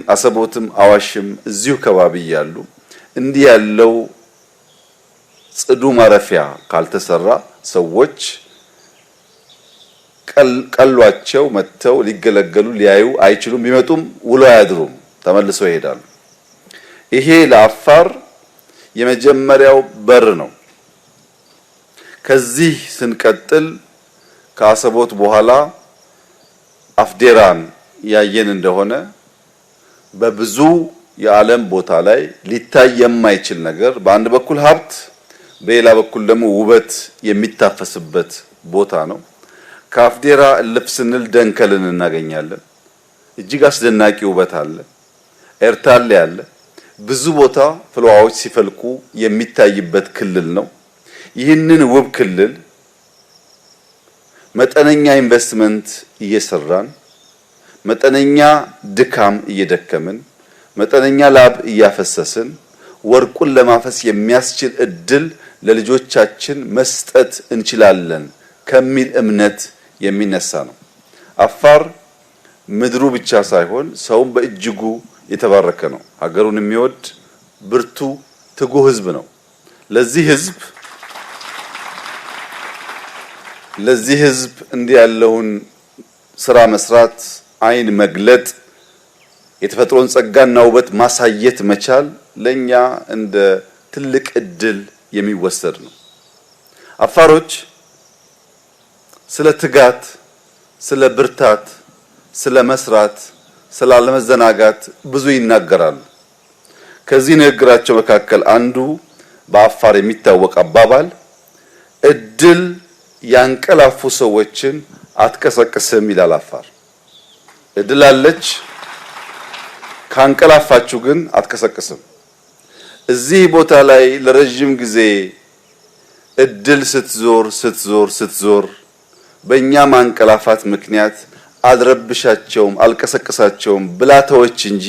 አሰቦትም አዋሽም እዚሁ ከባቢ ያሉ እንዲህ ያለው ጽዱ ማረፊያ ካልተሰራ ሰዎች ቀሏቸው መተው ሊገለገሉ ሊያዩ አይችሉም። ቢመጡም ውሎ አያድሩም፣ ተመልሰው ይሄዳሉ። ይሄ ለአፋር የመጀመሪያው በር ነው። ከዚህ ስንቀጥል ከአሰቦት በኋላ አፍዴራን ያየን እንደሆነ በብዙ የዓለም ቦታ ላይ ሊታይ የማይችል ነገር በአንድ በኩል ሀብት በሌላ በኩል ደግሞ ውበት የሚታፈስበት ቦታ ነው። ከአፍዴራ እልፍ ስንል ደንከልን እናገኛለን። እጅግ አስደናቂ ውበት አለ። ኤርታሌ አለ። ብዙ ቦታ ፍልውሃዎች ሲፈልቁ የሚታይበት ክልል ነው። ይህንን ውብ ክልል መጠነኛ ኢንቨስትመንት እየሰራን መጠነኛ ድካም እየደከምን መጠነኛ ላብ እያፈሰስን ወርቁን ለማፈስ የሚያስችል እድል ለልጆቻችን መስጠት እንችላለን ከሚል እምነት የሚነሳ ነው። አፋር ምድሩ ብቻ ሳይሆን ሰውም በእጅጉ የተባረከ ነው። ሀገሩን የሚወድ ብርቱ ትጉህ ህዝብ ነው። ለዚህ ህዝብ እንዲህ ያለውን ስራ መስራት፣ አይን መግለጥ፣ የተፈጥሮን ጸጋና ውበት ማሳየት መቻል ለኛ እንደ ትልቅ እድል የሚወሰድ ነው። አፋሮች ስለ ትጋት፣ ስለ ብርታት፣ ስለ መስራት፣ ስለ አለመዘናጋት ብዙ ይናገራሉ። ከዚህ ንግግራቸው መካከል አንዱ በአፋር የሚታወቅ አባባል እድል ያንቀላፉ ሰዎችን አትቀሰቅስም ይላል። አፋር እድል አለች፣ ካንቀላፋችሁ ግን አትቀሰቅስም። እዚህ ቦታ ላይ ለረጅም ጊዜ እድል ስትዞር በእኛ ማንቀላፋት ምክንያት አልረብሻቸውም አልቀሰቅሳቸውም ብላተዎች እንጂ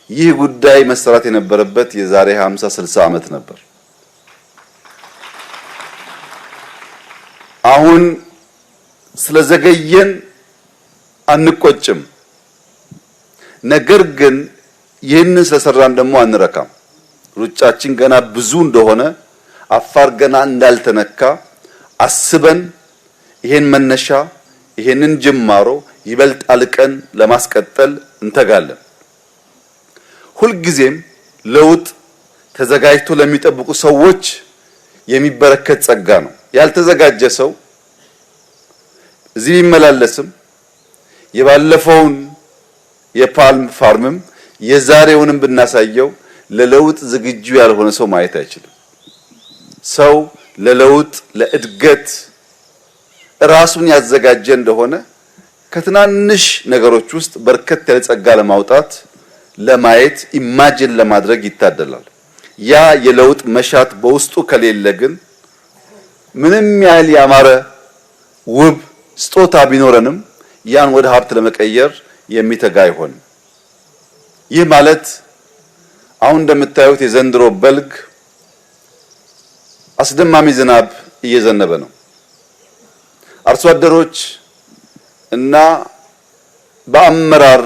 ይህ ጉዳይ መሰራት የነበረበት የዛሬ 50 60 ዓመት ነበር። አሁን ስለዘገየን አንቆጭም። ነገር ግን ይህንን ስለሰራን ደግሞ አንረካም። ሩጫችን ገና ብዙ እንደሆነ አፋር ገና እንዳልተነካ አስበን ይሄን መነሻ ይሄንን ጅማሮ ይበልጥ አልቀን ለማስቀጠል እንተጋለን። ሁልጊዜም ለውጥ ተዘጋጅቶ ለሚጠብቁ ሰዎች የሚበረከት ጸጋ ነው። ያልተዘጋጀ ሰው እዚህ ቢመላለስም የባለፈውን የፓልም ፋርምም የዛሬውንም ብናሳየው ለለውጥ ዝግጁ ያልሆነ ሰው ማየት አይችልም። ሰው ለለውጥ ለእድገት ራሱን ያዘጋጀ እንደሆነ ከትናንሽ ነገሮች ውስጥ በርከት ያለ ጸጋ ለማውጣት ለማየት ኢማጂን ለማድረግ ይታደላል። ያ የለውጥ መሻት በውስጡ ከሌለ ግን ምንም ያህል ያማረ ውብ ስጦታ ቢኖረንም ያን ወደ ሀብት ለመቀየር የሚተጋ አይሆንም። ይህ ማለት አሁን እንደምታዩት የዘንድሮ በልግ አስደማሚ ዝናብ እየዘነበ ነው። አርሶ አደሮች እና በአመራር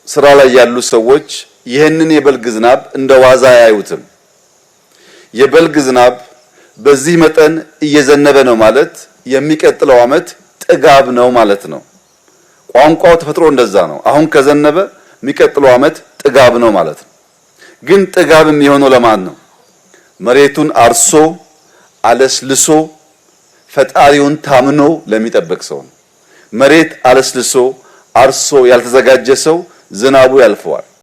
ስራ ላይ ያሉ ሰዎች ይህንን የበልግ ዝናብ እንደ ዋዛ ያዩትም። የበልግ ዝናብ በዚህ መጠን እየዘነበ ነው ማለት የሚቀጥለው ዓመት ጥጋብ ነው ማለት ነው። ቋንቋው ተፈጥሮ እንደዛ ነው። አሁን ከዘነበ የሚቀጥለው ዓመት ጥጋብ ነው ማለት ነው። ግን ጥጋብ የሚሆነው ለማን ነው? መሬቱን አርሶ አለስልሶ ፈጣሪውን ታምኖ ለሚጠብቅ ሰው ነው። መሬት አለስልሶ አርሶ ያልተዘጋጀ ሰው ዝናቡ ያልፈዋል።